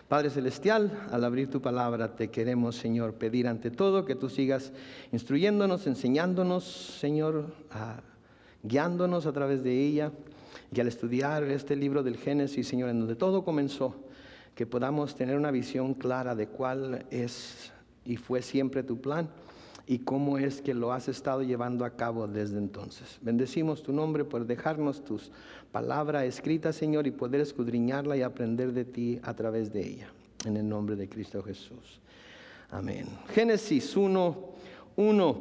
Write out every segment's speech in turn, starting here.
Padre Celestial, al abrir tu palabra te queremos, Señor, pedir ante todo que tú sigas instruyéndonos, enseñándonos, Señor, guiándonos a través de ella. Y al estudiar este libro del Génesis, Señor, en donde todo comenzó, que podamos tener una visión clara de cuál es y fue siempre tu plan y cómo es que lo has estado llevando a cabo desde entonces. Bendecimos tu nombre por dejarnos tus palabras escritas, Señor, y poder escudriñarla y aprender de ti a través de ella. En el nombre de Cristo Jesús. Amén. Génesis 1:1.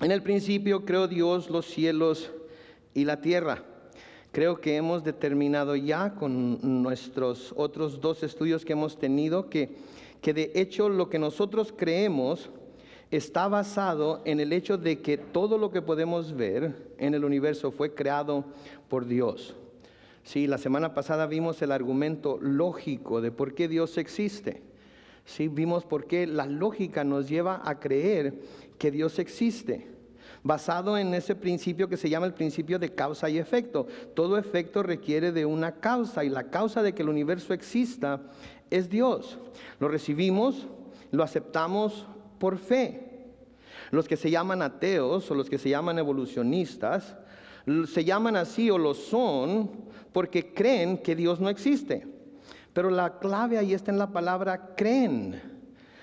En el principio creó Dios los cielos y la tierra. Creo que hemos determinado ya con nuestros otros dos estudios que hemos tenido que de hecho lo que nosotros creemos está basado en el hecho de que todo lo que podemos ver en el universo fue creado por Dios. Sí, la semana pasada vimos el argumento lógico de por qué Dios existe. Sí, vimos por qué la lógica nos lleva a creer que Dios existe, basado en ese principio que se llama el principio de causa y efecto. Todo efecto requiere de una causa, y la causa de que el universo exista es Dios. Lo recibimos, lo aceptamos por fe. Los que se llaman ateos o los que se llaman evolucionistas se llaman así o lo son porque creen que Dios no existe. Pero la clave ahí está en la palabra creen.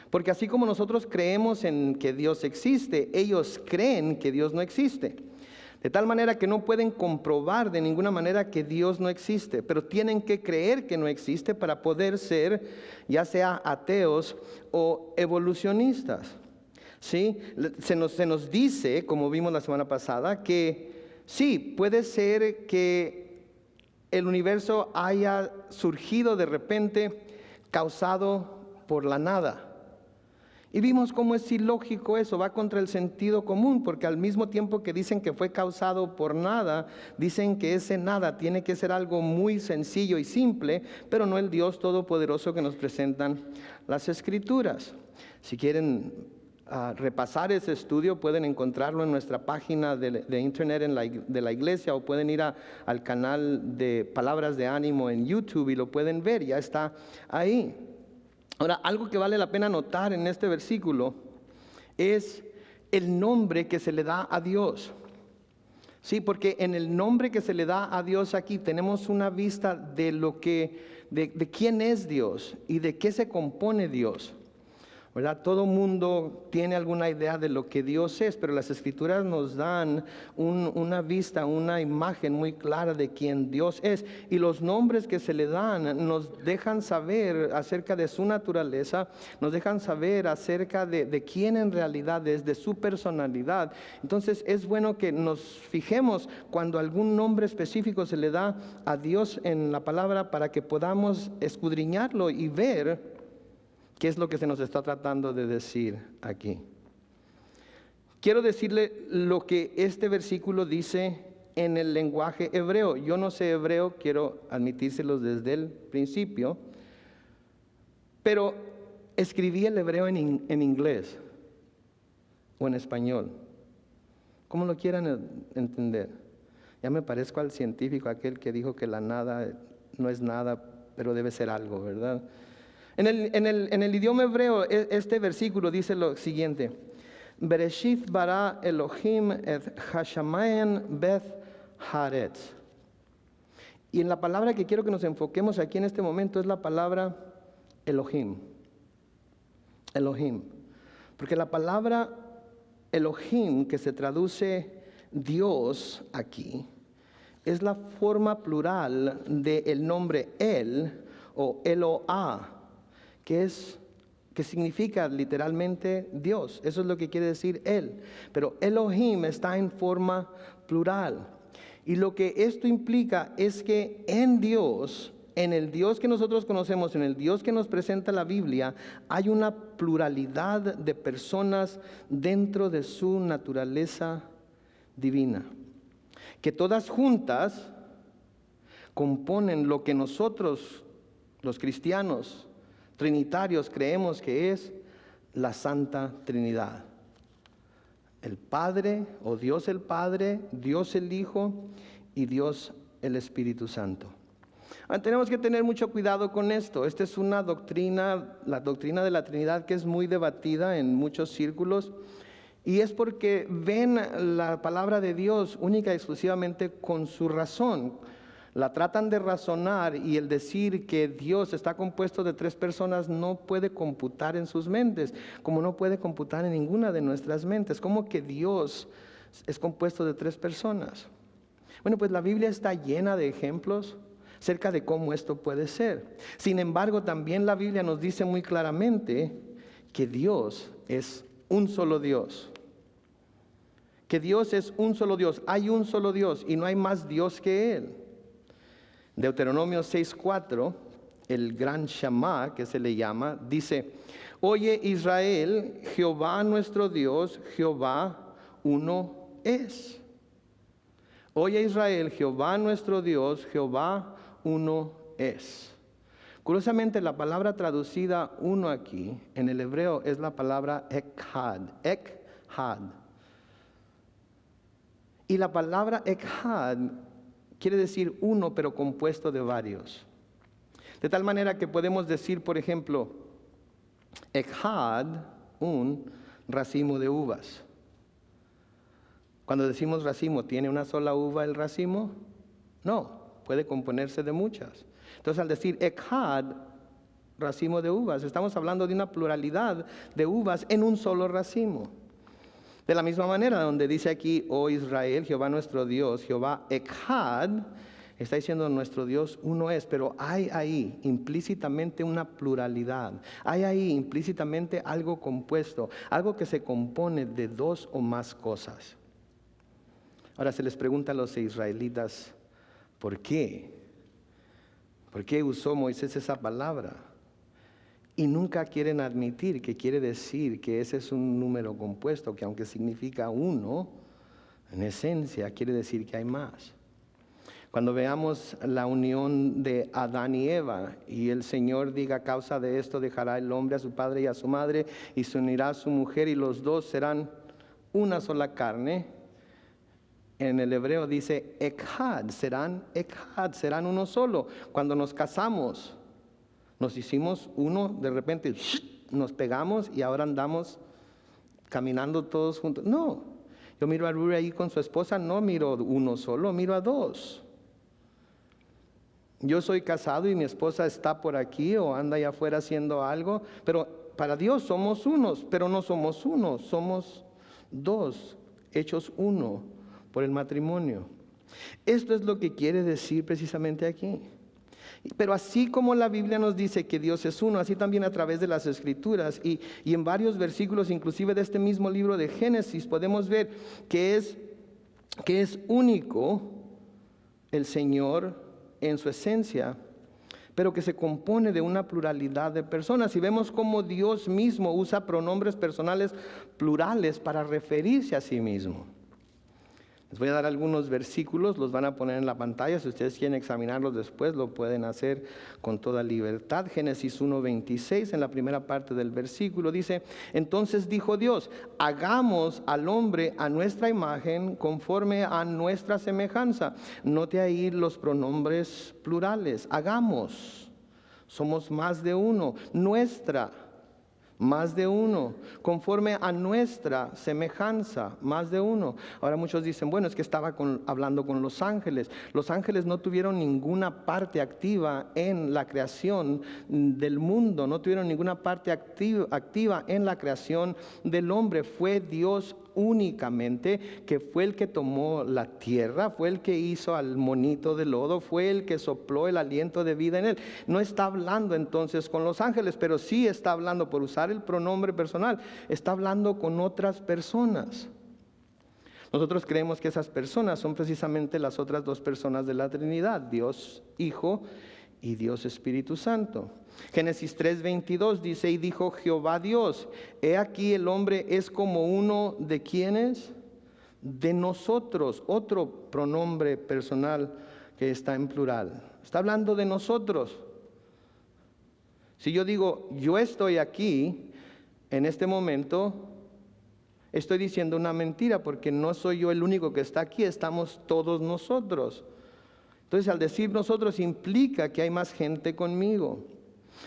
Porque así como nosotros creemos en que Dios existe, ellos creen que Dios no existe. De tal manera que no pueden comprobar de ninguna manera que Dios no existe, pero tienen que creer que no existe para poder ser ya sea ateos o evolucionistas. ¿Sí? Se nos dice, como vimos la semana pasada, que sí, puede ser que el universo haya surgido de repente causado por la nada. Y vimos cómo es ilógico eso, va contra el sentido común, porque al mismo tiempo que dicen que fue causado por nada, dicen que ese nada tiene que ser algo muy sencillo y simple, pero no el Dios todopoderoso que nos presentan las Escrituras. Si quieren repasar ese estudio, pueden encontrarlo en nuestra página de internet de la iglesia, o pueden ir al canal de Palabras de Ánimo en YouTube y lo pueden ver, ya está ahí. Ahora, algo que vale la pena notar en este versículo es el nombre que se le da a Dios. Sí, porque en el nombre que se le da a Dios aquí tenemos una vista de quién es Dios y de qué se compone Dios. ¿Verdad? Todo mundo tiene alguna idea de lo que Dios es, pero las Escrituras nos dan una vista, una imagen muy clara de quién Dios es. Y los nombres que se le dan nos dejan saber acerca de su naturaleza, nos dejan saber acerca de quién en realidad es, de su personalidad. Entonces es bueno que nos fijemos cuando algún nombre específico se le da a Dios en la palabra, para que podamos escudriñarlo y ver ¿qué es lo que se nos está tratando de decir aquí? Quiero decirle lo que este versículo dice en el lenguaje hebreo. Yo no sé hebreo, quiero admitírselos desde el principio, pero escribí el hebreo en inglés o en español, como lo quieran entender. Ya me parezco al científico aquel que dijo que la nada no es nada, pero debe ser algo, ¿verdad? En el idioma hebreo, este versículo dice lo siguiente: Bereshit bara Elohim et hashamayim beth haaretz. Y en la palabra que quiero que nos enfoquemos aquí en este momento es la palabra Elohim. Elohim. Porque la palabra Elohim, que se traduce Dios aquí, es la forma plural del nombre El o Eloah, que significa literalmente Dios. Eso es lo que quiere decir Él. Pero Elohim está en forma plural. Y lo que esto implica es que en Dios, en el Dios que nosotros conocemos, en el Dios que nos presenta la Biblia, hay una pluralidad de personas dentro de su naturaleza divina, que todas juntas componen lo que nosotros, los cristianos trinitarios, creemos que es la Santa Trinidad. El Padre, o Dios el Padre, Dios el Hijo y Dios el Espíritu Santo. Ahora, tenemos que tener mucho cuidado con esto. Esta es una doctrina, la doctrina de la Trinidad, que es muy debatida en muchos círculos. Y es porque ven la palabra de Dios única y exclusivamente con su razón. La tratan de razonar, y el decir que Dios está compuesto de 3 personas no puede computar en sus mentes, como no puede computar en ninguna de nuestras mentes. ¿Cómo que Dios es compuesto de 3 personas? Bueno, pues la Biblia está llena de ejemplos acerca de cómo esto puede ser. Sin embargo, también la Biblia nos dice muy claramente que Dios es un solo Dios. Que Dios es un solo Dios. Hay un solo Dios y no hay más Dios que Él. Deuteronomio 6:4, el gran Shema que se le llama, dice: oye Israel, Jehová nuestro Dios, Jehová uno es. Oye Israel, Jehová nuestro Dios, Jehová uno es. Curiosamente, la palabra traducida uno aquí en el hebreo es la palabra echad. Echad. Y la palabra echad quiere decir uno, pero compuesto de varios. De tal manera que podemos decir, por ejemplo, echad, un racimo de uvas. Cuando decimos racimo, ¿tiene una sola uva el racimo? No, puede componerse de muchas. Entonces, al decir echad, racimo de uvas, estamos hablando de una pluralidad de uvas en un solo racimo. De la misma manera, donde dice aquí, oh Israel, Jehová nuestro Dios, Jehová echad, está diciendo nuestro Dios uno es, pero hay ahí implícitamente una pluralidad. Hay ahí implícitamente algo compuesto, algo que se compone de 2 o más cosas. Ahora se les pregunta a los israelitas, ¿por qué? ¿Por qué usó Moisés esa palabra? Y nunca quieren admitir que quiere decir que ese es un número compuesto, que aunque significa uno, en esencia quiere decir que hay más. Cuando veamos la unión de Adán y Eva, y el Señor diga, a causa de esto dejará el hombre a su padre y a su madre, y se unirá a su mujer, y los dos serán una sola carne. En el hebreo dice echad, serán uno solo. Cuando nos casamos, nos hicimos uno, de repente nos pegamos y ahora andamos caminando todos juntos. No, yo miro a Ruri ahí con su esposa, no miro uno solo, miro a 2. Yo soy casado y mi esposa está por aquí o anda allá afuera haciendo algo, pero para Dios somos unos, pero no somos uno, somos 2, hechos uno por el matrimonio. Esto es lo que quiere decir precisamente aquí. Pero así como la Biblia nos dice que Dios es uno, así también a través de las Escrituras y en varios versículos, inclusive de este mismo libro de Génesis, podemos ver que es único el Señor en su esencia, pero que se compone de una pluralidad de personas. Y vemos cómo Dios mismo usa pronombres personales plurales para referirse a sí mismo. Les voy a dar algunos versículos, los van a poner en la pantalla. Si ustedes quieren examinarlos después, lo pueden hacer con toda libertad. Génesis 1:26, en la primera parte del versículo, dice: entonces dijo Dios, hagamos al hombre a nuestra imagen, conforme a nuestra semejanza. Note ahí los pronombres plurales. Hagamos, somos más de uno. Nuestra, más de uno, conforme a nuestra semejanza, más de uno. Ahora muchos dicen, bueno, es que estaba hablando con los ángeles. Los ángeles no tuvieron ninguna parte activa en la creación del mundo, no tuvieron ninguna parte activa en la creación del hombre. Fue Dios únicamente, que fue el que tomó la tierra, fue el que hizo al monito de lodo, fue el que sopló el aliento de vida en él. No está hablando entonces con los ángeles, pero sí está hablando, por usar el pronombre personal, está hablando con otras personas. Nosotros creemos que esas personas son precisamente las otras 2 personas de la Trinidad, Dios Hijo y Dios Espíritu Santo. Génesis 3:22 dice, y dijo Jehová Dios, he aquí el hombre es como uno de quienes, de nosotros. Otro pronombre personal que está en plural. Está hablando de nosotros. Si yo digo, yo estoy aquí, en este momento, estoy diciendo una mentira, porque no soy yo el único que está aquí, estamos todos nosotros. Entonces, al decir nosotros implica que hay más gente conmigo.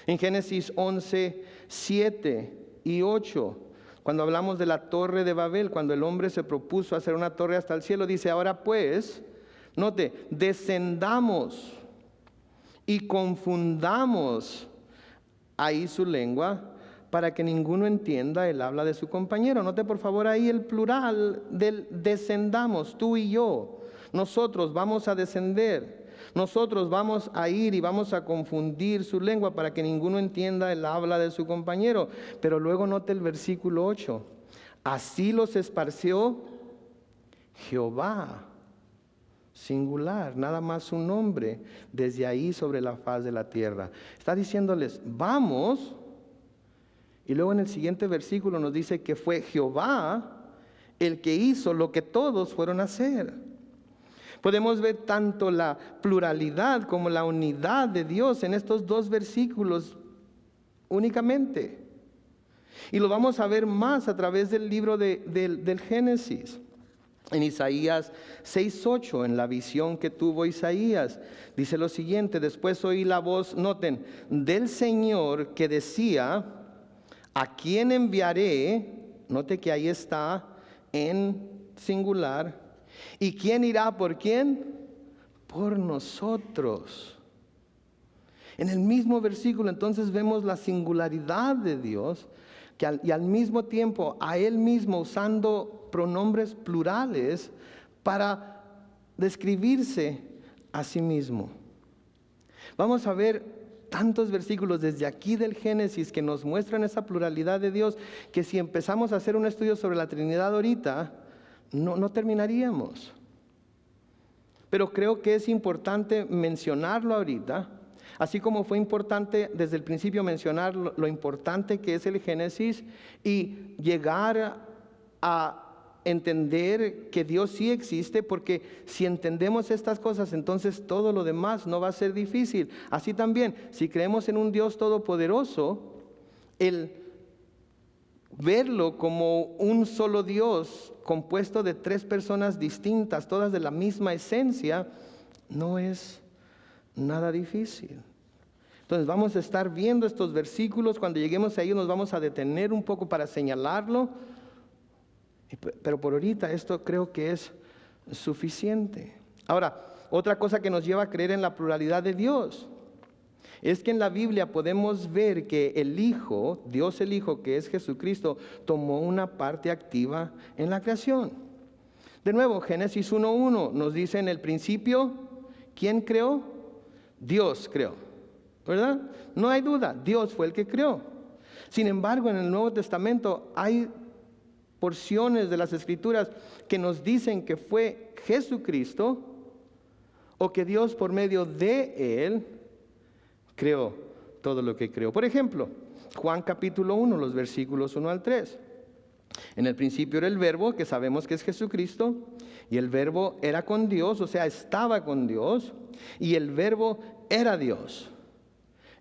En Génesis 11, 7 y 8, cuando hablamos de la torre de Babel, cuando el hombre se propuso hacer una torre hasta el cielo, dice, ahora pues, note, descendamos y confundamos ahí su lengua para que ninguno entienda el habla de su compañero. Note por favor ahí el plural del descendamos, tú y yo. Nosotros vamos a descender, nosotros vamos a ir y vamos a confundir su lengua para que ninguno entienda el habla de su compañero. Pero luego note el versículo 8. Así los esparció Jehová, singular, nada más su nombre, desde ahí sobre la faz de la tierra. Está diciéndoles, vamos, y luego en el siguiente versículo nos dice que fue Jehová el que hizo lo que todos fueron a hacer. Podemos ver tanto la pluralidad como la unidad de Dios en estos dos versículos únicamente. Y lo vamos a ver más a través del libro del Génesis. En Isaías 6:8, en la visión que tuvo Isaías, dice lo siguiente: después oí la voz, noten, del Señor que decía, ¿a quién enviaré? Note que ahí está en singular. ¿Y quién irá por quién? Por nosotros. En el mismo versículo entonces vemos la singularidad de Dios, y al mismo tiempo a Él mismo usando pronombres plurales para describirse a sí mismo. Vamos a ver tantos versículos desde aquí del Génesis que nos muestran esa pluralidad de Dios, que si empezamos a hacer un estudio sobre la Trinidad ahorita, no terminaríamos. Pero creo que es importante mencionarlo ahorita, así como fue importante desde el principio mencionar lo importante que es el Génesis y llegar a entender que Dios sí existe, porque si entendemos estas cosas, entonces todo lo demás no va a ser difícil. Así también, si creemos en un Dios todopoderoso, el verlo como un solo Dios compuesto de tres personas distintas, todas de la misma esencia, no es nada difícil. Entonces vamos a estar viendo estos versículos. Cuando lleguemos a ellos nos vamos a detener un poco para señalarlo, pero por ahorita esto creo que es suficiente. Ahora, otra cosa que nos lleva a creer en la pluralidad de Dios es que en la Biblia podemos ver que el Hijo, Dios el Hijo, que es Jesucristo, tomó una parte activa en la creación. De nuevo, Génesis 1:1 nos dice: en el principio, ¿quién creó? Dios creó, ¿verdad? No hay duda, Dios fue el que creó. Sin embargo, en el Nuevo Testamento hay porciones de las Escrituras que nos dicen que fue Jesucristo, o que Dios por medio de Él creó todo lo que creó. Por ejemplo, Juan capítulo 1, los versículos 1 al 3. En el principio era el Verbo, que sabemos que es Jesucristo, y el Verbo era con Dios, o sea, estaba con Dios, y el Verbo era Dios.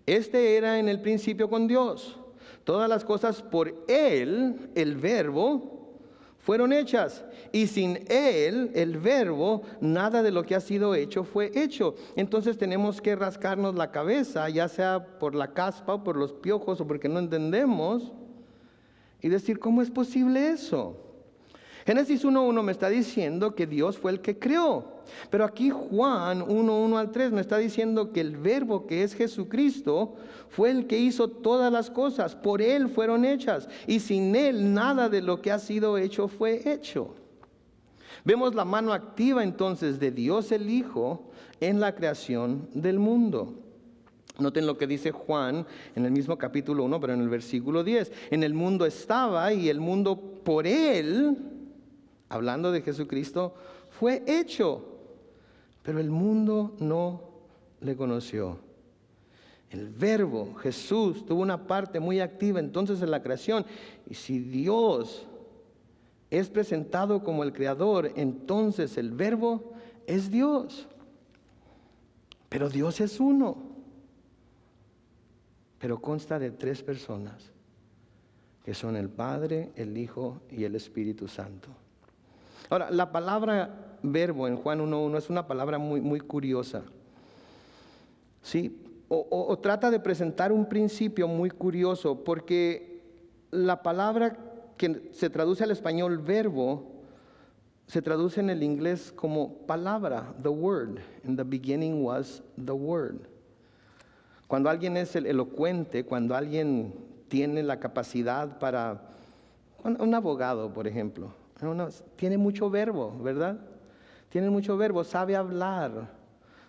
Este era en el principio con Dios. Todas las cosas por Él, el Verbo, fueron hechas, y sin Él, el Verbo, nada de lo que ha sido hecho fue hecho. Entonces tenemos que rascarnos la cabeza, ya sea por la caspa o por los piojos o porque no entendemos, y decir, ¿cómo es posible eso? Génesis 1:1 me está diciendo que Dios fue el que creó, pero aquí Juan 1:1 al 3 me está diciendo que el Verbo, que es Jesucristo, fue el que hizo todas las cosas, por Él fueron hechas, y sin Él nada de lo que ha sido hecho fue hecho. Vemos la mano activa entonces de Dios el Hijo en la creación del mundo. Noten lo que dice Juan en el mismo capítulo 1, pero en el versículo 10. En el mundo estaba, y el mundo por Él, hablando de Jesucristo, fue hecho, pero el mundo no le conoció. El Verbo, Jesús, tuvo una parte muy activa entonces en la creación. Y si Dios es presentado como el Creador, entonces el Verbo es Dios. Pero Dios es uno, pero consta de tres personas, que son el Padre, el Hijo y el Espíritu Santo. Ahora, la palabra verbo en Juan 1:1 es una palabra muy, muy curiosa. ¿Sí? O trata de presentar un principio muy curioso, porque la palabra que se traduce al español verbo, se traduce en el inglés como palabra, the word. In the beginning was the word. Cuando alguien es elocuente, cuando alguien tiene la capacidad para, un abogado, por ejemplo, tiene mucho verbo, ¿verdad? Tiene mucho verbo, sabe hablar,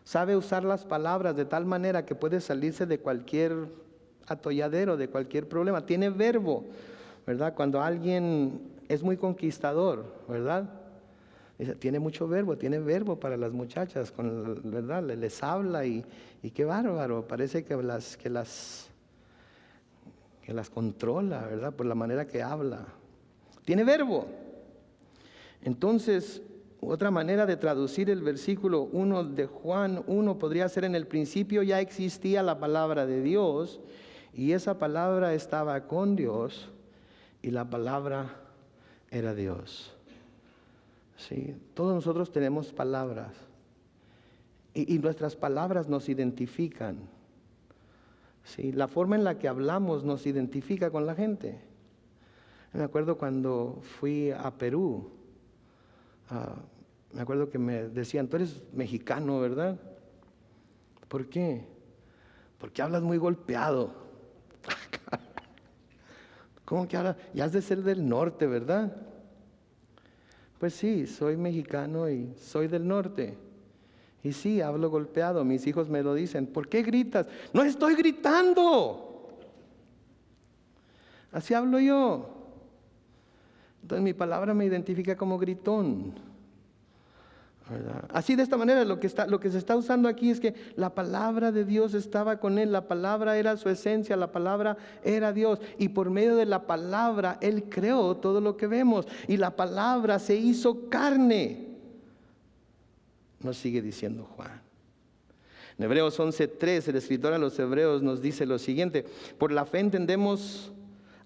sabe usar las palabras de tal manera que puede salirse de cualquier atolladero, de cualquier problema. Tiene verbo, ¿verdad? Cuando alguien es muy conquistador, ¿verdad? Tiene mucho verbo, tiene verbo para las muchachas, ¿verdad? Les habla y qué bárbaro, parece que las controla, ¿verdad? Por la manera que habla. Tiene verbo. Entonces, otra manera de traducir el versículo 1 de Juan 1 podría ser: en el principio ya existía la palabra de Dios, y esa palabra estaba con Dios, y la palabra era Dios. Sí, todos nosotros tenemos palabras, y nuestras palabras nos identifican. Sí, la forma en la que hablamos nos identifica con la gente. Me acuerdo cuando fui a Perú, me acuerdo que me decían: tú eres mexicano, ¿verdad? ¿Por qué? Porque hablas muy golpeado. ¿Cómo que hablas? Ya has de ser del norte, ¿verdad? Pues sí, soy mexicano y soy del norte. Y sí, hablo golpeado. Mis hijos me lo dicen. ¿Por qué gritas? No estoy gritando. Así hablo yo. Entonces mi palabra me identifica como gritón, ¿verdad? Así, de esta manera, lo que se está usando aquí es que la palabra de Dios estaba con él. La palabra era su esencia, la palabra era Dios, y por medio de la palabra él creó todo lo que vemos, y la palabra se hizo carne, nos sigue diciendo Juan. En Hebreos 11:3, el escritor a los Hebreos nos dice lo siguiente: por la fe entendemos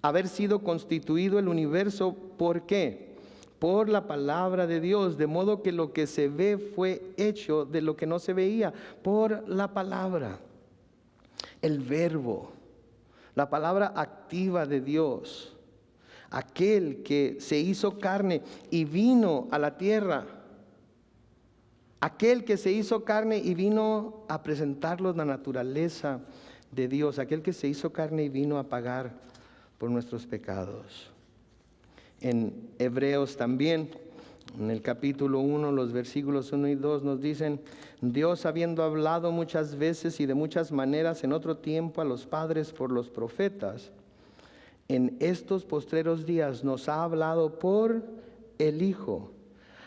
haber sido constituido el universo. ¿Por qué? Por la palabra de Dios, de modo que lo que se ve fue hecho de lo que no se veía, por la palabra. El verbo, la palabra activa de Dios, aquel que se hizo carne y vino a la tierra, aquel que se hizo carne y vino a presentarnos la naturaleza de Dios, aquel que se hizo carne y vino a pagar por nuestros pecados. En Hebreos también, en el capítulo 1, los versículos 1 y 2 nos dicen: Dios, habiendo hablado muchas veces y de muchas maneras en otro tiempo a los padres por los profetas, en estos postreros días nos ha hablado por el Hijo,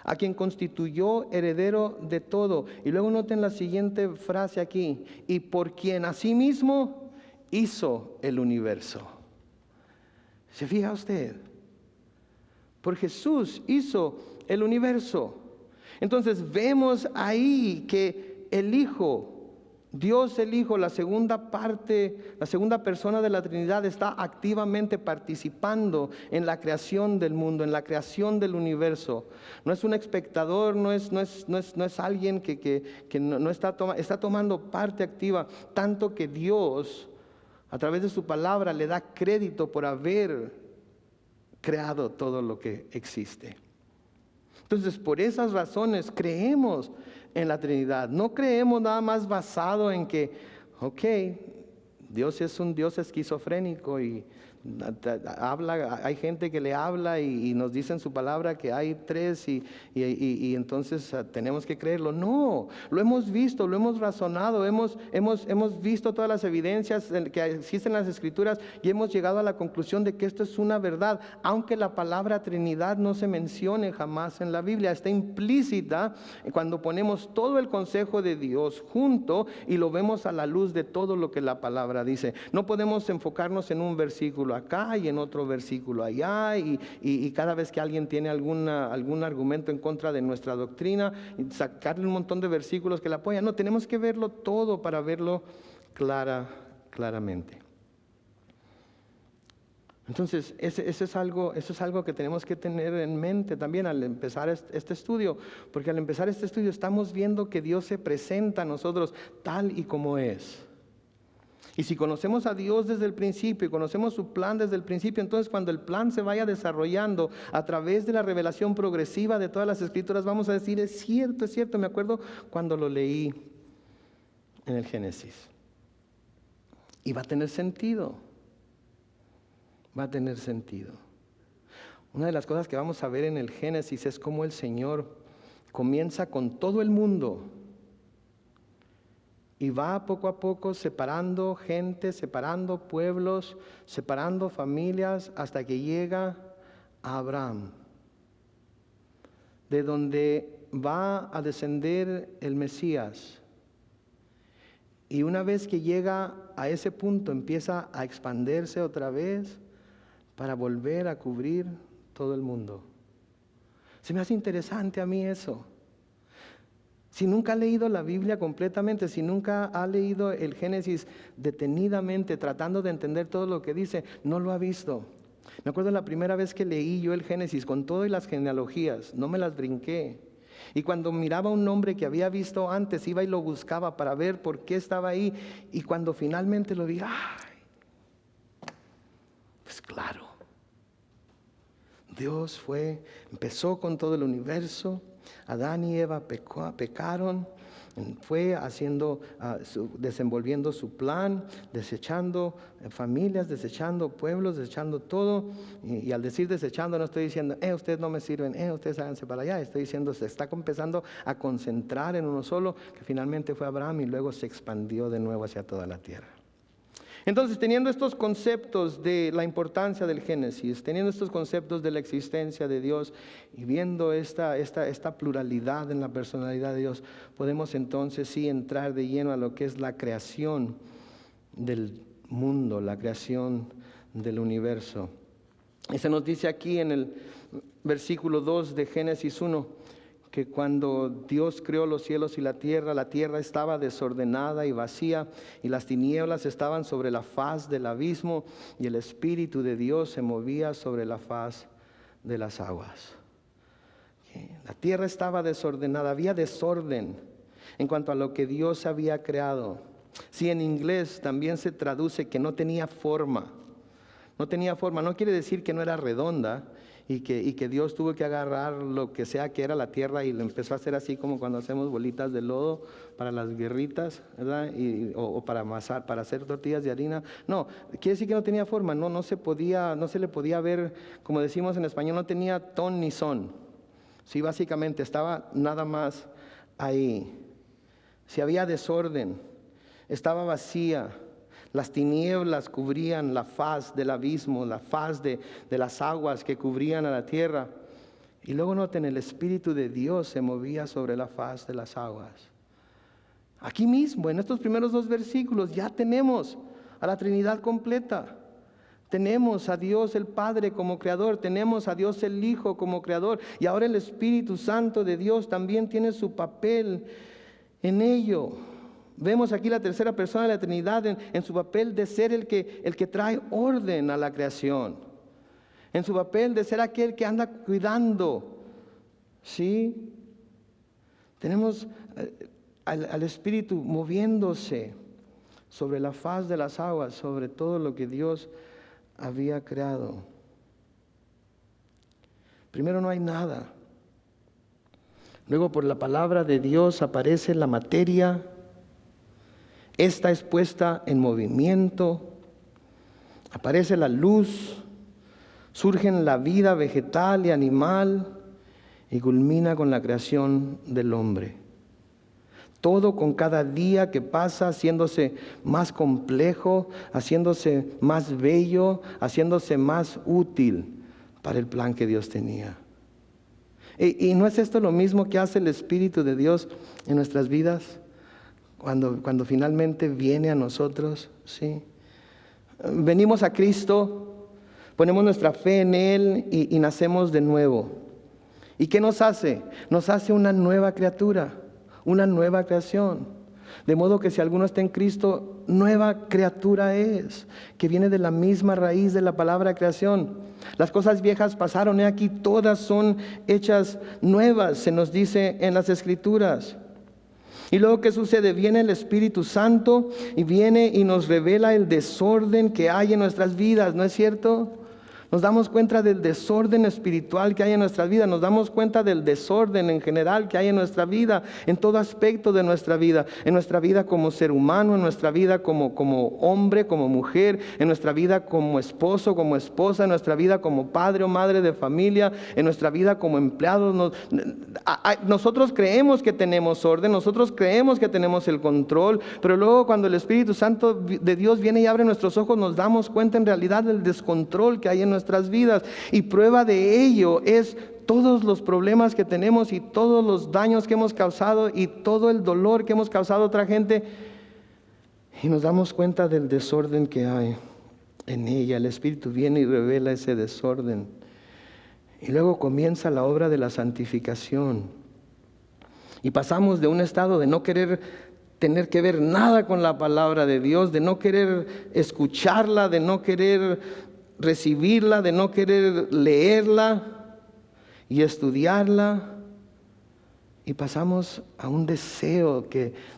a quien constituyó heredero de todo. Y luego noten la siguiente frase aquí: y por quien asimismo hizo el universo. ¿Se fija usted? Por Jesús hizo el universo. Entonces vemos ahí que el Hijo, Dios el Hijo, la segunda parte, la segunda persona de la Trinidad, está activamente participando en la creación del mundo, en la creación del universo. No es un espectador, no es alguien que no está tomando parte activa, tanto que Dios, a través de su palabra, le da crédito por haber creado todo lo que existe. Entonces, por esas razones creemos en la Trinidad. No creemos nada más basado en que, Dios es un Dios esquizofrénico y habla, hay gente que le habla y nos dice en su palabra que hay tres y entonces tenemos que creerlo. No, lo hemos visto, lo hemos razonado, hemos visto todas las evidencias que existen en las Escrituras y hemos llegado a la conclusión de que esto es una verdad, aunque la palabra Trinidad no se mencione jamás en la Biblia. Está implícita cuando ponemos todo el consejo de Dios junto y lo vemos a la luz de todo lo que la palabra dice. No podemos enfocarnos en un versículo acá y en otro versículo allá y cada vez que alguien tiene algún argumento en contra de nuestra doctrina, sacarle un montón de versículos que la apoyan. No, tenemos que verlo todo para verlo claramente. Entonces, eso es algo que tenemos que tener en mente también al empezar este estudio, porque al empezar este estudio estamos viendo que Dios se presenta a nosotros tal y como es. Y si conocemos a Dios desde el principio y conocemos su plan desde el principio, entonces cuando el plan se vaya desarrollando a través de la revelación progresiva de todas las Escrituras, vamos a decir, es cierto, me acuerdo cuando lo leí en el Génesis. Y va a tener sentido. Va a tener sentido. Una de las cosas que vamos a ver en el Génesis es cómo el Señor comienza con todo el mundo y va poco a poco separando gente, separando pueblos, separando familias, hasta que llega a Abraham, de donde va a descender el Mesías. Y una vez que llega a ese punto, empieza a expandirse otra vez para volver a cubrir todo el mundo. Se me hace interesante a mí eso. Si nunca ha leído la Biblia completamente, si nunca ha leído el Génesis detenidamente, tratando de entender todo lo que dice, no lo ha visto. Me acuerdo la primera vez que leí yo el Génesis con todas las genealogías, no me las brinqué. Y cuando miraba un nombre que había visto antes, iba y lo buscaba para ver por qué estaba ahí. Y cuando finalmente lo vi, pues claro, Dios empezó con todo el universo. Adán y Eva pecaron, fue desenvolviendo su plan, desechando familias, desechando pueblos, desechando todo. Y al decir desechando, no estoy diciendo, ustedes no me sirven, ustedes háganse para allá. Estoy diciendo, se está empezando a concentrar en uno solo, que finalmente fue Abraham y luego se expandió de nuevo hacia toda la tierra. Entonces, teniendo estos conceptos de la importancia del Génesis, teniendo estos conceptos de la existencia de Dios y viendo esta pluralidad en la personalidad de Dios, podemos entonces sí entrar de lleno a lo que es la creación del mundo, la creación del universo. Y se nos dice aquí en el versículo 2 de Génesis 1, que cuando Dios creó los cielos y la tierra estaba desordenada y vacía, y las tinieblas estaban sobre la faz del abismo, y el Espíritu de Dios se movía sobre la faz de las aguas. La tierra estaba desordenada, había desorden en cuanto a lo que Dios había creado. Sí, en inglés también se traduce que no tenía forma. No tenía forma, no quiere decir que no era redonda, y que Dios tuvo que agarrar lo que sea que era la tierra y lo empezó a hacer así como cuando hacemos bolitas de lodo para las guerritas, ¿verdad? O para amasar, para hacer tortillas de harina. No, quiere decir que no tenía forma, no se le podía ver, como decimos en español, no tenía ton ni son. Sí, básicamente estaba nada más ahí. Si había desorden, estaba vacía. Las tinieblas cubrían la faz del abismo, la faz de las aguas que cubrían a la tierra. Y luego noten, el Espíritu de Dios se movía sobre la faz de las aguas. Aquí mismo, en estos primeros 2 versículos, ya tenemos a la Trinidad completa. Tenemos a Dios el Padre como creador, tenemos a Dios el Hijo como creador, y ahora el Espíritu Santo de Dios también tiene su papel en ello. Vemos aquí la tercera persona de la Trinidad en su papel de ser el que trae orden a la creación, en su papel de ser aquel que anda cuidando. ¿Sí? Tenemos al Espíritu moviéndose sobre la faz de las aguas, sobre todo lo que Dios había creado. Primero no hay nada. Luego por la palabra de Dios aparece la materia. Esta es puesta en movimiento, aparece la luz, surge la vida vegetal y animal y culmina con la creación del hombre. Todo con cada día que pasa haciéndose más complejo, haciéndose más bello, haciéndose más útil para el plan que Dios tenía. ¿Y no es esto lo mismo que hace el Espíritu de Dios en nuestras vidas? Cuando finalmente viene a nosotros, ¿sí? Venimos a Cristo, ponemos nuestra fe en Él y nacemos de nuevo. ¿Y qué nos hace? Nos hace una nueva criatura, una nueva creación. De modo que si alguno está en Cristo, nueva criatura es, que viene de la misma raíz de la palabra creación. Las cosas viejas pasaron, he aquí todas son hechas nuevas, se nos dice en las Escrituras. Y luego, ¿qué sucede? Viene el Espíritu Santo y viene y nos revela el desorden que hay en nuestras vidas, ¿no es cierto? Nos damos cuenta del desorden espiritual que hay en nuestra vida. Nos damos cuenta del desorden en general que hay en nuestra vida, en todo aspecto de nuestra vida. En nuestra vida como ser humano, en nuestra vida como hombre, como mujer, en nuestra vida como esposo, como esposa, en nuestra vida como padre o madre de familia, en nuestra vida como empleados. Nosotros creemos que tenemos orden, nosotros creemos que tenemos el control, pero luego cuando el Espíritu Santo de Dios viene y abre nuestros ojos, nos damos cuenta en realidad del descontrol que hay en nuestras vidas, y prueba de ello es todos los problemas que tenemos y todos los daños que hemos causado y todo el dolor que hemos causado a otra gente, y nos damos cuenta del desorden que hay en ella. El Espíritu viene y revela ese desorden, y luego comienza la obra de la santificación, y pasamos de un estado de no querer tener que ver nada con la palabra de Dios, de no querer escucharla, de no querer recibirla, de no querer leerla y estudiarla, y pasamos a un deseo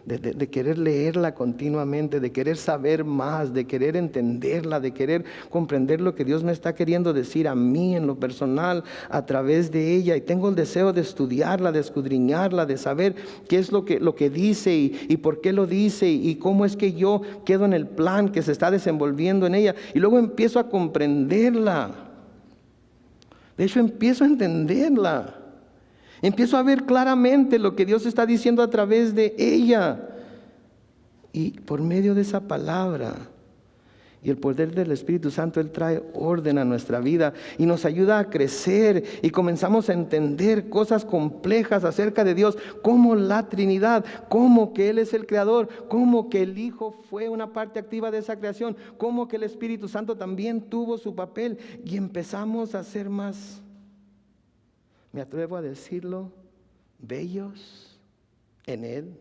de querer leerla continuamente, de querer saber más, de querer entenderla, de querer comprender lo que Dios me está queriendo decir a mí en lo personal a través de ella. Y tengo el deseo de estudiarla, de escudriñarla, de saber qué es lo que dice y por qué lo dice y cómo es que yo quedo en el plan que se está desenvolviendo en ella. Y luego empiezo a comprenderla. De hecho, empiezo a entenderla. Empiezo a ver claramente lo que Dios está diciendo a través de ella. Y por medio de esa palabra y el poder del Espíritu Santo, Él trae orden a nuestra vida y nos ayuda a crecer, y comenzamos a entender cosas complejas acerca de Dios, como la Trinidad, como que Él es el Creador, como que el Hijo fue una parte activa de esa creación, como que el Espíritu Santo también tuvo su papel, y empezamos a ser más, me atrevo a decirlo, bellos en Él,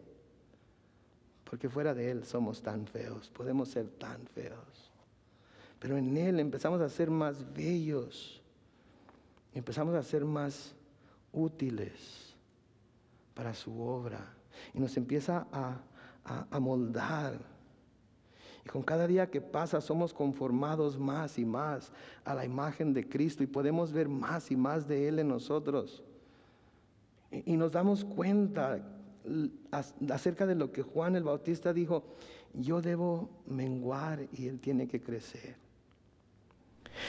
porque fuera de Él somos tan feos, podemos ser tan feos, pero en Él empezamos a ser más bellos, empezamos a ser más útiles para su obra, y nos empieza a moldar. Y con cada día que pasa somos conformados más y más a la imagen de Cristo, y podemos ver más y más de Él en nosotros. Y nos damos cuenta acerca de lo que Juan el Bautista dijo: yo debo menguar y Él tiene que crecer.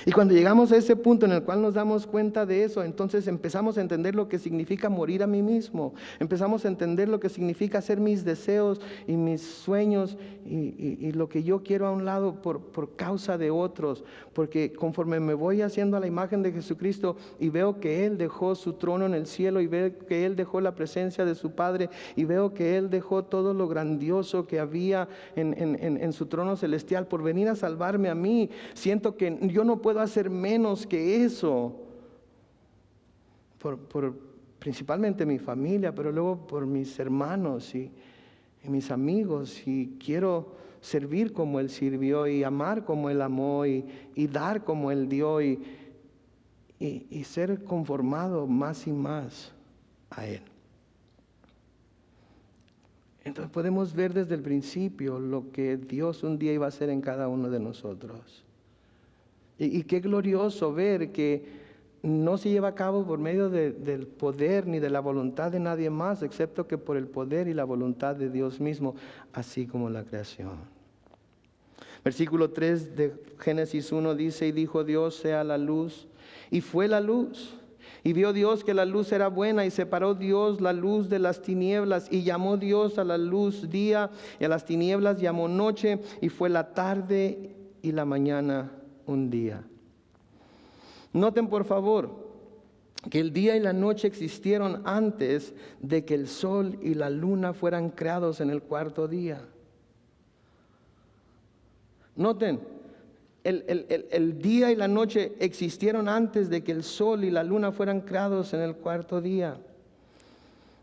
Y cuando llegamos a ese punto en el cual nos damos cuenta de eso, entonces empezamos a entender lo que significa morir a mí mismo. Empezamos a entender lo que significa hacer mis deseos y mis sueños y lo que yo quiero a un lado por causa de otros. Porque conforme me voy haciendo a la imagen de Jesucristo y veo que Él dejó su trono en el cielo, y veo que Él dejó la presencia de su Padre, y veo que Él dejó todo lo grandioso que había en su trono celestial por venir a salvarme a mí, siento que yo no puedo hacer menos que eso, por principalmente mi familia, pero luego por mis hermanos y mis amigos, y quiero servir como Él sirvió, y amar como Él amó, y dar como Él dio, y ser conformado más y más a Él. Entonces podemos ver desde el principio lo que Dios un día iba a hacer en cada uno de nosotros. Y qué glorioso ver que no se lleva a cabo por medio del poder ni de la voluntad de nadie más, excepto que por el poder y la voluntad de Dios mismo, así como la creación. Versículo 3 de Génesis 1 dice: y dijo Dios, sea la luz, y fue la luz. Y vio Dios que la luz era buena, y separó Dios la luz de las tinieblas, y llamó Dios a la luz día, y a las tinieblas llamó noche, y fue la tarde y la mañana un día. Noten por favor que el día y la noche existieron antes de que el sol y la luna fueran creados en el cuarto día. Noten, el día y la noche existieron antes de que el sol y la luna fueran creados en el cuarto día.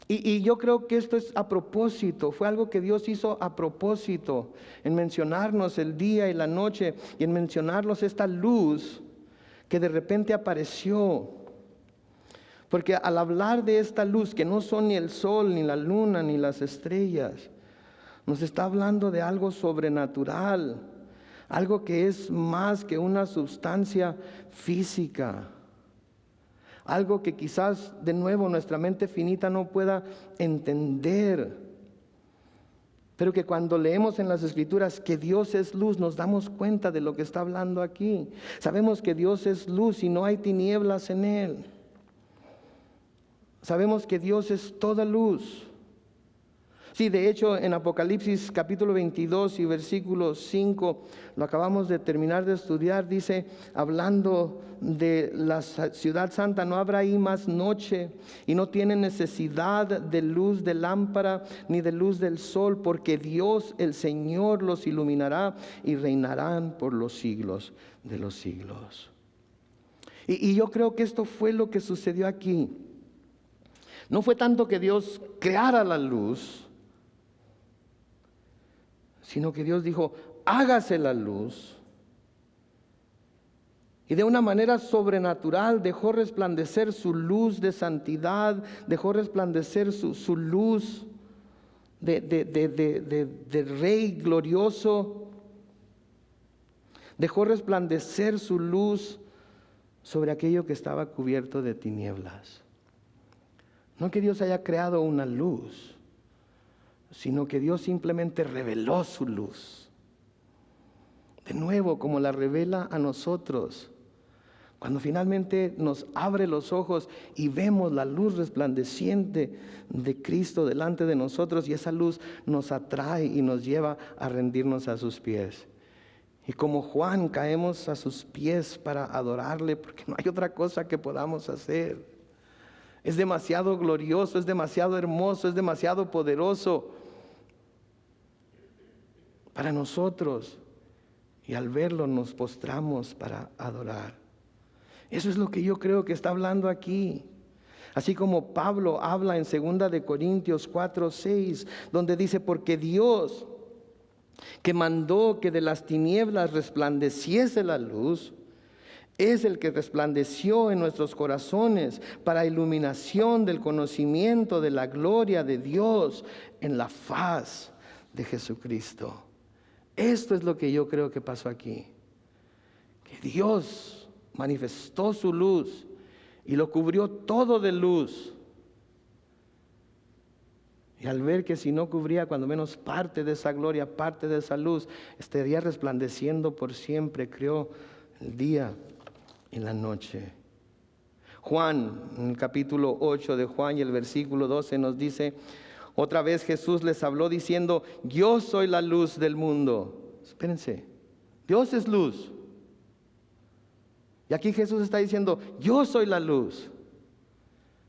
Y yo creo que esto es a propósito, fue algo que Dios hizo a propósito, en mencionarnos el día y la noche, y en mencionarnos esta luz que de repente apareció. Porque al hablar de esta luz, que no son ni el sol, ni la luna, ni las estrellas, nos está hablando de algo sobrenatural, algo que es más que una sustancia física. Algo que quizás de nuevo nuestra mente finita no pueda entender. Pero que cuando leemos en las Escrituras que Dios es luz, nos damos cuenta de lo que está hablando aquí. Sabemos que Dios es luz y no hay tinieblas en Él. Sabemos que Dios es toda luz. Sí, de hecho en Apocalipsis capítulo 22 y versículo 5, lo acabamos de terminar de estudiar, dice, hablando de la ciudad santa, no habrá ahí más noche y no tiene necesidad de luz de lámpara ni de luz del sol, porque Dios el Señor los iluminará y reinarán por los siglos de los siglos. Y yo creo que esto fue lo que sucedió aquí. No fue tanto que Dios creara la luz, sino que Dios dijo, hágase la luz. Y de una manera sobrenatural dejó resplandecer su luz de santidad, dejó resplandecer su luz de Rey glorioso, dejó resplandecer su luz sobre aquello que estaba cubierto de tinieblas. No que Dios haya creado una luz, sino que Dios simplemente reveló su luz. De nuevo, como la revela a nosotros. Cuando finalmente nos abre los ojos y vemos la luz resplandeciente de Cristo delante de nosotros, y esa luz nos atrae y nos lleva a rendirnos a sus pies. Y como Juan caemos a sus pies para adorarle, porque no hay otra cosa que podamos hacer. Es demasiado glorioso, es demasiado hermoso, es demasiado poderoso para nosotros, y al verlo nos postramos para adorar. Eso es lo que yo creo que está hablando aquí. Así como Pablo habla en 2 de Corintios 4:6, donde dice, porque Dios, que mandó que de las tinieblas resplandeciese la luz, es el que resplandeció en nuestros corazones para iluminación del conocimiento de la gloria de Dios en la faz de Jesucristo. Esto es lo que yo creo que pasó aquí. Que Dios manifestó su luz y lo cubrió todo de luz. Y al ver que si no cubría cuando menos parte de esa gloria, parte de esa luz, estaría resplandeciendo por siempre, creó el día y la noche. Juan, en el capítulo 8 de Juan y el versículo 12 nos dice, otra vez Jesús les habló diciendo, yo soy la luz del mundo. Espérense, Dios es luz. Y aquí Jesús está diciendo, yo soy la luz.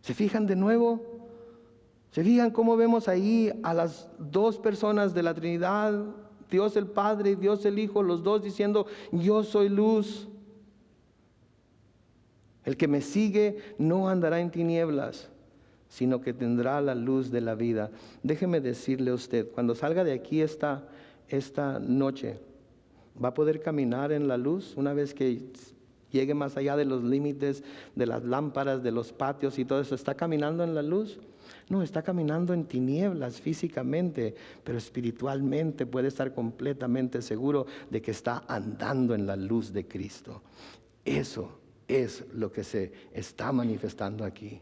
¿Se fijan de nuevo? ¿Se fijan cómo vemos ahí a las dos personas de la Trinidad, Dios el Padre y Dios el Hijo, los dos diciendo, yo soy luz? El que me sigue no andará en tinieblas, sino que tendrá la luz de la vida. Déjeme decirle a usted, cuando salga de aquí esta noche, ¿va a poder caminar en la luz una vez que llegue más allá de los límites de las lámparas, de los patios y todo eso? ¿Está caminando en la luz? No, está caminando en tinieblas físicamente, pero espiritualmente puede estar completamente seguro de que está andando en la luz de Cristo. Eso es lo que se está manifestando aquí.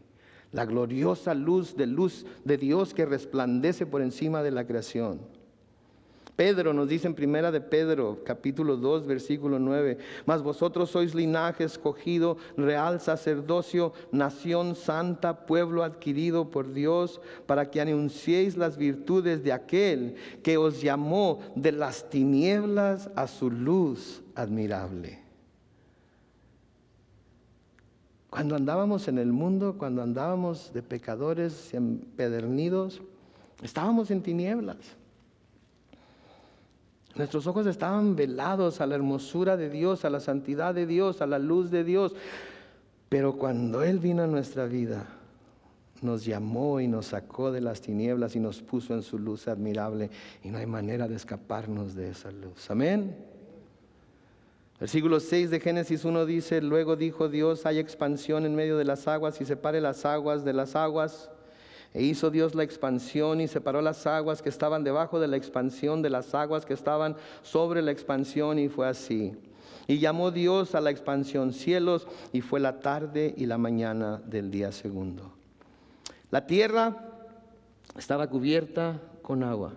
La gloriosa luz de Dios que resplandece por encima de la creación. Pedro nos dice en 1 de Pedro, capítulo 2, versículo 9, mas vosotros sois linaje escogido, real sacerdocio, nación santa, pueblo adquirido por Dios, para que anunciéis las virtudes de aquel que os llamó de las tinieblas a su luz admirable. Cuando andábamos en el mundo, cuando andábamos de pecadores empedernidos, estábamos en tinieblas. Nuestros ojos estaban velados a la hermosura de Dios, a la santidad de Dios, a la luz de Dios. Pero cuando Él vino a nuestra vida, nos llamó y nos sacó de las tinieblas y nos puso en su luz admirable, y no hay manera de escaparnos de esa luz. Amén. Versículo 6 de Génesis 1 dice: luego dijo Dios, hay expansión en medio de las aguas y separe las aguas de las aguas. E hizo Dios la expansión y separó las aguas que estaban debajo de la expansión de las aguas que estaban sobre la expansión, y fue así. Y llamó Dios a la expansión cielos, y fue la tarde y la mañana del día segundo. La tierra estaba cubierta con agua,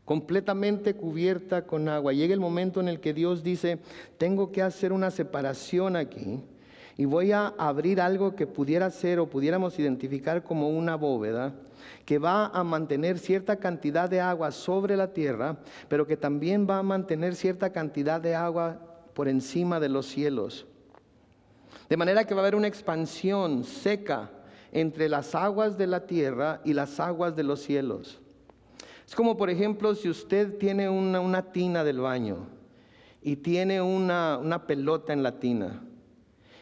completamente cubierta con agua. Llega el momento en el que Dios dice: tengo que hacer una separación aquí, y voy a abrir algo que pudiera ser o pudiéramos identificar como una bóveda, que va a mantener cierta cantidad de agua sobre la tierra, pero que también va a mantener cierta cantidad de agua por encima de los cielos. De manera que va a haber una expansión seca entre las aguas de la tierra y las aguas de los cielos. Es como, por ejemplo, si usted tiene una tina del baño y tiene una pelota en la tina,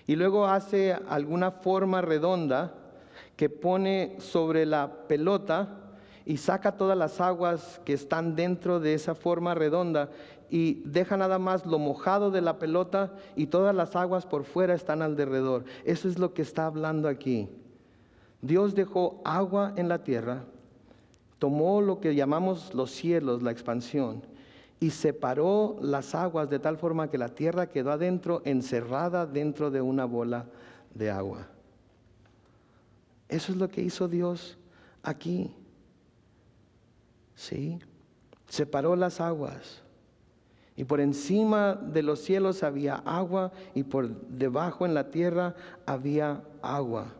y luego hace alguna forma redonda que pone sobre la pelota y saca todas las aguas que están dentro de esa forma redonda y deja nada más lo mojado de la pelota, y todas las aguas por fuera están alrededor. Eso es lo que está hablando aquí. Dios dejó agua en la tierra, tomó lo que llamamos los cielos, la expansión, y separó las aguas de tal forma que la tierra quedó adentro, encerrada dentro de una bola de agua. Eso es lo que hizo Dios aquí. ¿Sí? Separó las aguas, y por encima de los cielos había agua, y por debajo en la tierra había agua.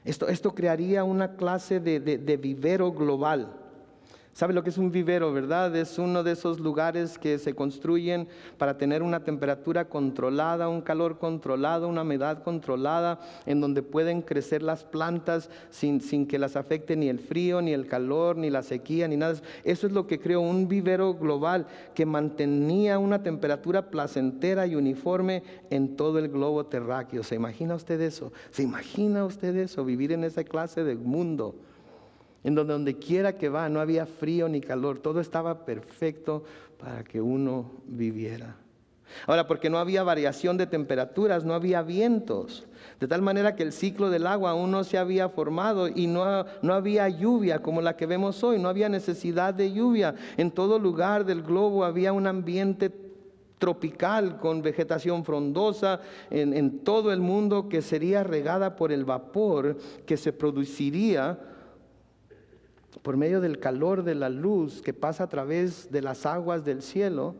Esto crearía una clase de vivero global. ¿Sabe lo que es un vivero, verdad? Es uno de esos lugares que se construyen para tener una temperatura controlada, un calor controlado, una humedad controlada, en donde pueden crecer las plantas sin que las afecte ni el frío, ni el calor, ni la sequía, ni nada. Eso es lo que creó un vivero global que mantenía una temperatura placentera y uniforme en todo el globo terráqueo. ¿Se imagina usted eso? ¿Se imagina usted eso? Vivir en esa clase de mundo, en donde quiera que va no había frío ni calor, todo estaba perfecto para que uno viviera. Ahora, porque no había variación de temperaturas, no había vientos, de tal manera que el ciclo del agua aún no se había formado, y no había lluvia como la que vemos hoy, no había necesidad de lluvia. En todo lugar del globo había un ambiente tropical con vegetación frondosa en todo el mundo, que sería regada por el vapor que se produciría por medio del calor de la luz que pasa a través de las aguas del cielo,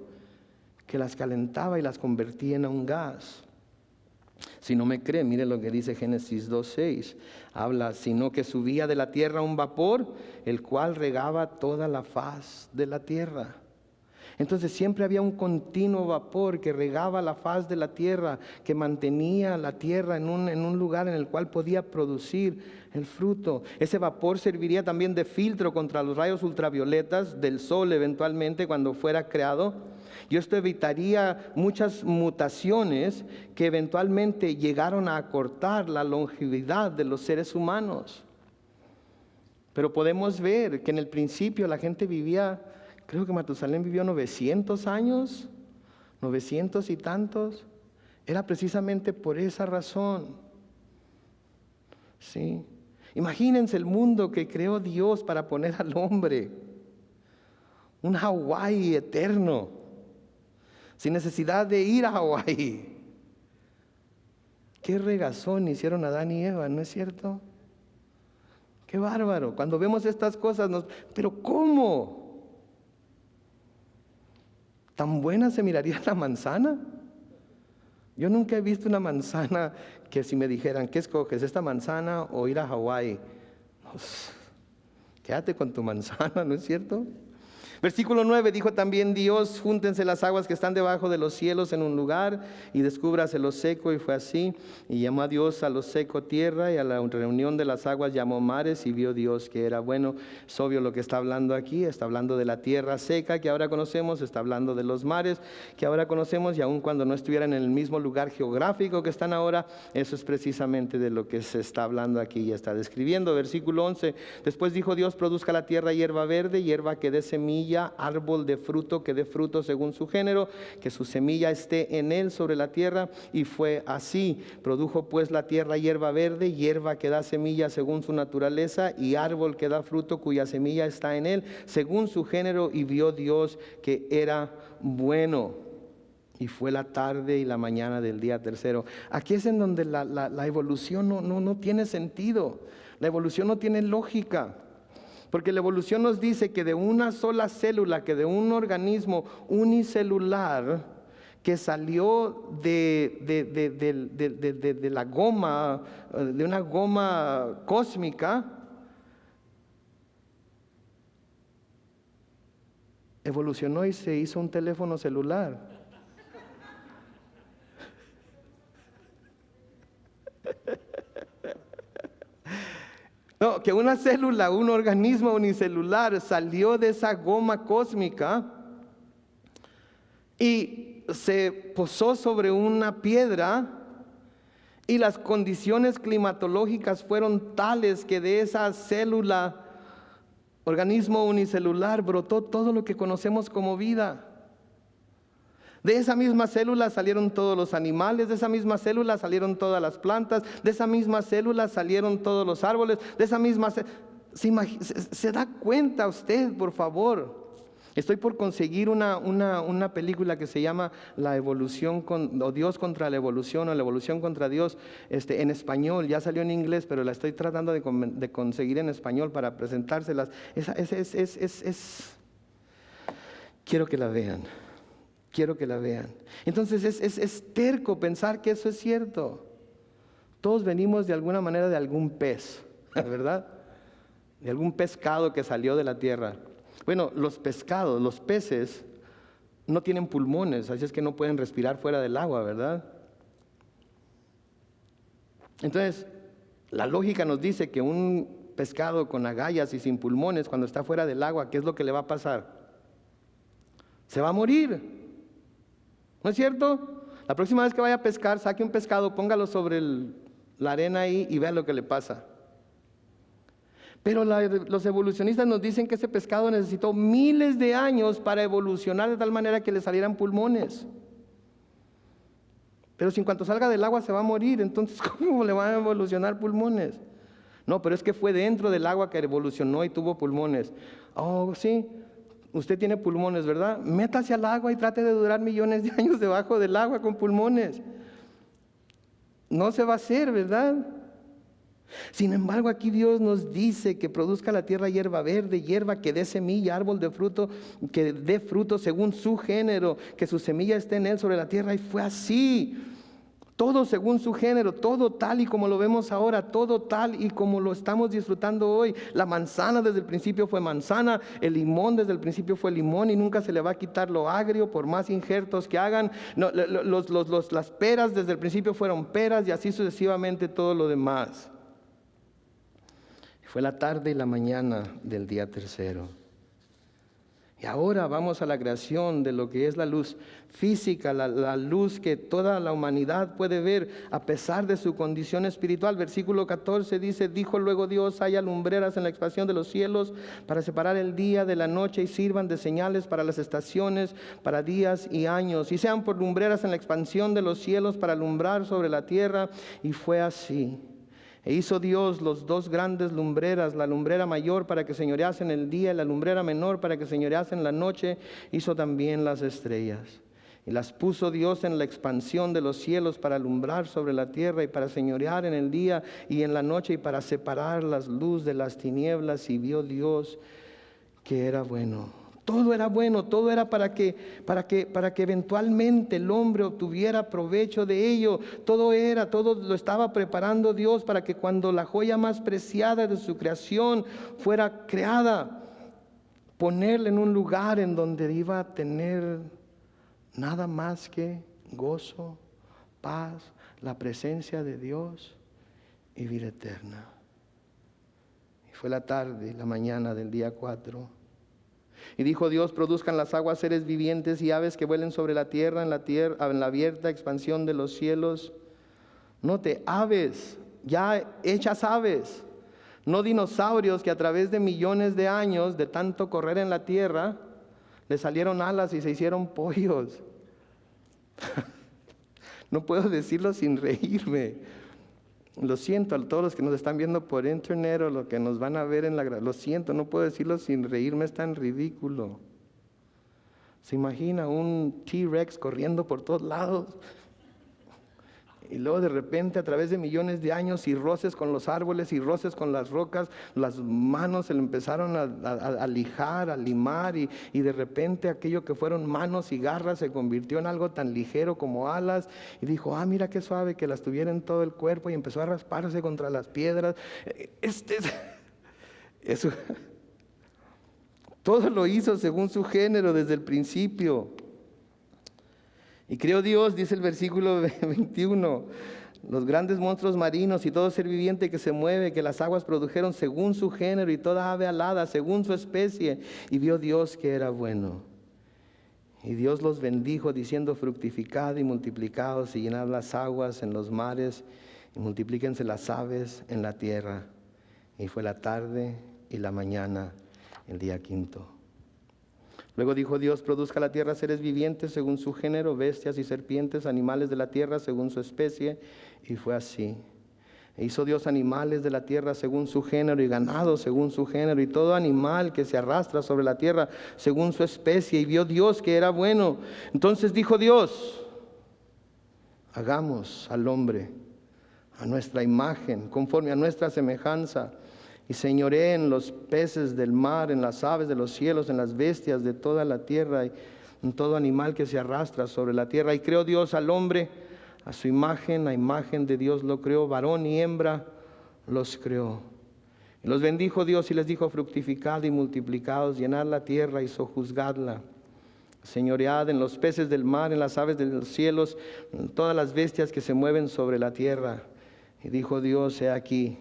que las calentaba y las convertía en un gas. Si no me cree, mire lo que dice Génesis 2:6. Habla: sino que subía de la tierra un vapor, el cual regaba toda la faz de la tierra. Entonces siempre había un continuo vapor que regaba la faz de la tierra, que mantenía la tierra en un lugar en el cual podía producir el fruto. Ese vapor serviría también de filtro contra los rayos ultravioletas del sol eventualmente cuando fuera creado. Y esto evitaría muchas mutaciones que eventualmente llegaron a acortar la longevidad de los seres humanos. Pero podemos ver que en el principio la gente vivía, creo que Matusalén vivió 900 años, 900 y tantos. Era precisamente por esa razón. Sí. Imagínense el mundo que creó Dios para poner al hombre. Un Hawái eterno, sin necesidad de ir a Hawái. Qué regazón hicieron Adán y Eva, ¿no es cierto? Qué bárbaro. Cuando vemos estas cosas, ¿pero cómo? ¿Tan buena se miraría la manzana? Yo nunca he visto una manzana que si me dijeran, ¿qué escoges, esta manzana o ir a Hawái? Pues, quédate con tu manzana, ¿no es cierto? Versículo 9, dijo también Dios: júntense las aguas que están debajo de los cielos en un lugar y descúbrase lo seco, y fue así. Y llamó a Dios a lo seco tierra, y a la reunión de las aguas llamó mares, y vio Dios que era bueno. Es obvio lo que está hablando aquí, está hablando de la tierra seca que ahora conocemos, está hablando de los mares que ahora conocemos, y aun cuando no estuvieran en el mismo lugar geográfico que están ahora, eso es precisamente de lo que se está hablando aquí y está describiendo. Versículo 11, después dijo Dios: produzca la tierra hierba verde, hierba que dé semilla, árbol de fruto que dé fruto según su género, que su semilla esté en él sobre la tierra. Y fue así. Produjo pues la tierra hierba verde, hierba que da semilla según su naturaleza, y árbol que da fruto cuya semilla está en él según su género. Y vio Dios que era bueno. Y fue la tarde y la mañana del día tercero. Aquí es en donde la evolución no tiene sentido. La evolución no tiene lógica. Porque la evolución nos dice que de una sola célula, que de un organismo unicelular que salió de la goma, de una goma cósmica, evolucionó y se hizo un teléfono celular. No, que una célula, un organismo unicelular salió de esa goma cósmica y se posó sobre una piedra, y las condiciones climatológicas fueron tales que de esa célula, organismo unicelular, brotó todo lo que conocemos como vida. De esa misma célula salieron todos los animales, de esa misma célula salieron todas las plantas, de esa misma célula salieron todos los árboles, de esa misma ¿Se da cuenta usted, por favor? Estoy por conseguir una película que se llama La evolución o Dios contra la evolución, o La evolución contra Dios, en español. Ya salió en inglés, pero la estoy tratando de conseguir en español para presentárselas. Quiero que la vean. Quiero que la vean. Entonces es terco pensar que eso es cierto. Todos venimos de alguna manera de algún pez, ¿verdad? De algún pescado que salió de la tierra. Bueno, los pescados, los peces, no tienen pulmones, así es que no pueden respirar fuera del agua, ¿verdad? Entonces, la lógica nos dice que un pescado con agallas y sin pulmones, cuando está fuera del agua, ¿qué es lo que le va a pasar? Se va a morir. ¿No es cierto? La próxima vez que vaya a pescar, saque un pescado, póngalo sobre la arena ahí y vea lo que le pasa. Pero los evolucionistas nos dicen que ese pescado necesitó miles de años para evolucionar de tal manera que le salieran pulmones. Pero si en cuanto salga del agua se va a morir, entonces ¿cómo le van a evolucionar pulmones? No, pero es que fue dentro del agua que evolucionó y tuvo pulmones. Oh, sí. Usted tiene pulmones, ¿verdad? Métase al agua y trate de durar millones de años debajo del agua con pulmones. No se va a hacer, ¿verdad? Sin embargo, aquí Dios nos dice que produzca la tierra hierba verde, hierba que dé semilla, árbol de fruto, que dé fruto según su género, que su semilla esté en él sobre la tierra. Y fue así. Todo según su género, todo tal y como lo vemos ahora, todo tal y como lo estamos disfrutando hoy. La manzana desde el principio fue manzana, el limón desde el principio fue limón, y nunca se le va a quitar lo agrio por más injertos que hagan. No, las peras desde el principio fueron peras, y así sucesivamente todo lo demás. Fue la tarde y la mañana del día tercero. Y ahora vamos a la creación de lo que es la luz física, la luz que toda la humanidad puede ver a pesar de su condición espiritual. Versículo 14 dice: dijo luego Dios: haya lumbreras en la expansión de los cielos para separar el día de la noche, y sirvan de señales para las estaciones, para días y años, y sean por lumbreras en la expansión de los cielos para alumbrar sobre la tierra. Y fue así. E hizo Dios los dos grandes lumbreras, la lumbrera mayor para que señoreasen el día, y la lumbrera menor para que señoreasen la noche. Hizo también las estrellas. Y las puso Dios en la expansión de los cielos para alumbrar sobre la tierra, y para señorear en el día y en la noche, y para separar las luz de las tinieblas. Y vio Dios que era bueno. Todo era bueno, todo era para que eventualmente el hombre obtuviera provecho de ello. Todo lo estaba preparando Dios para que cuando la joya más preciada de su creación fuera creada ponerle en un lugar en donde iba a tener nada más que gozo, paz, la presencia de Dios y vida eterna. Y fue la tarde y la mañana del día 4. Y dijo Dios: produzcan las aguas seres vivientes y aves que vuelen sobre la tierra, en la abierta expansión de los cielos. Note, aves, ya hechas aves, no dinosaurios que a través de millones de años de tanto correr en la tierra le salieron alas y se hicieron pollos. No puedo decirlo sin reírme. Lo siento a todos los que nos están viendo por internet o los que nos van a ver lo siento, no puedo decirlo sin reírme, es tan ridículo. ¿Se imagina un T-Rex corriendo por todos lados? Y luego de repente, a través de millones de años y roces con los árboles y roces con las rocas, las manos se le empezaron a lijar, a limar, y de repente aquello que fueron manos y garras se convirtió en algo tan ligero como alas, y dijo: mira qué suave que las tuviera en todo el cuerpo, y empezó a rasparse contra las piedras. Eso, todo lo hizo según su género desde el principio. Y creó Dios, dice el versículo 21, los grandes monstruos marinos y todo ser viviente que se mueve, que las aguas produjeron según su género, y toda ave alada según su especie. Y vio Dios que era bueno. Y Dios los bendijo diciendo: fructificad y multiplicaos y llenad las aguas en los mares y multiplíquense las aves en la tierra. Y fue la tarde y la mañana, el día 5. Luego dijo Dios: produzca la tierra seres vivientes según su género, bestias y serpientes, animales de la tierra según su especie. Y fue así. E hizo Dios animales de la tierra según su género, y ganado según su género, y todo animal que se arrastra sobre la tierra según su especie. Y vio Dios que era bueno. Entonces dijo Dios: hagamos al hombre a nuestra imagen, conforme a nuestra semejanza, y señoree en los peces del mar, en las aves de los cielos, en las bestias de toda la tierra, y en todo animal que se arrastra sobre la tierra. Y creó Dios al hombre a su imagen, a imagen de Dios lo creó, varón y hembra los creó. Y los bendijo Dios y les dijo: fructificad y multiplicaos, llenad la tierra y sojuzgadla. Señoread en los peces del mar, en las aves de los cielos, en todas las bestias que se mueven sobre la tierra. Y dijo Dios: he aquí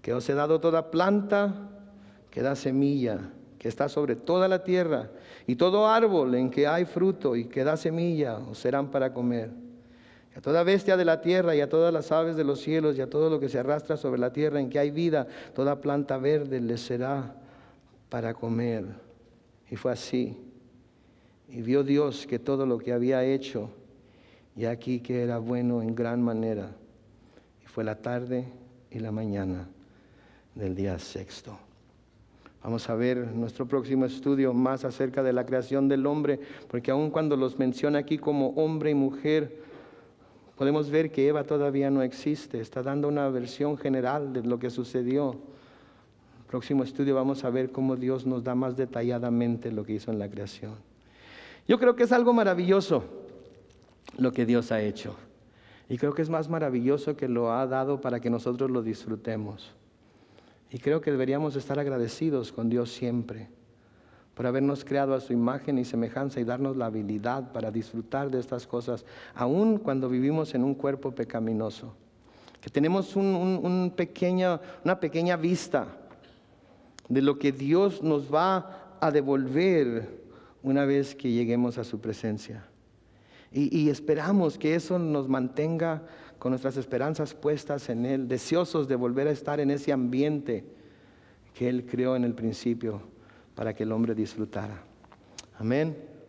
que os he dado toda planta que da semilla, que está sobre toda la tierra, y todo árbol en que hay fruto y que da semilla, os serán para comer. Y a toda bestia de la tierra, y a todas las aves de los cielos, y a todo lo que se arrastra sobre la tierra en que hay vida, toda planta verde les será para comer. Y fue así. Y vio Dios que todo lo que había hecho, y aquí que era bueno en gran manera. Y fue la tarde y la mañana del día 6. Vamos a ver en nuestro próximo estudio más acerca de la creación del hombre, porque aun cuando los menciona aquí como hombre y mujer, podemos ver que Eva todavía no existe. Está dando una versión general de lo que sucedió. En el próximo estudio vamos a ver cómo Dios nos da más detalladamente lo que hizo en la creación. Yo creo que es algo maravilloso lo que Dios ha hecho, y creo que es más maravilloso que lo ha dado para que nosotros lo disfrutemos. Y creo que deberíamos estar agradecidos con Dios siempre por habernos creado a su imagen y semejanza y darnos la habilidad para disfrutar de estas cosas, aun cuando vivimos en un cuerpo pecaminoso. Que tenemos una pequeña vista de lo que Dios nos va a devolver una vez que lleguemos a su presencia. Y esperamos que eso nos mantenga con nuestras esperanzas puestas en Él, deseosos de volver a estar en ese ambiente que Él creó en el principio para que el hombre disfrutara. Amén.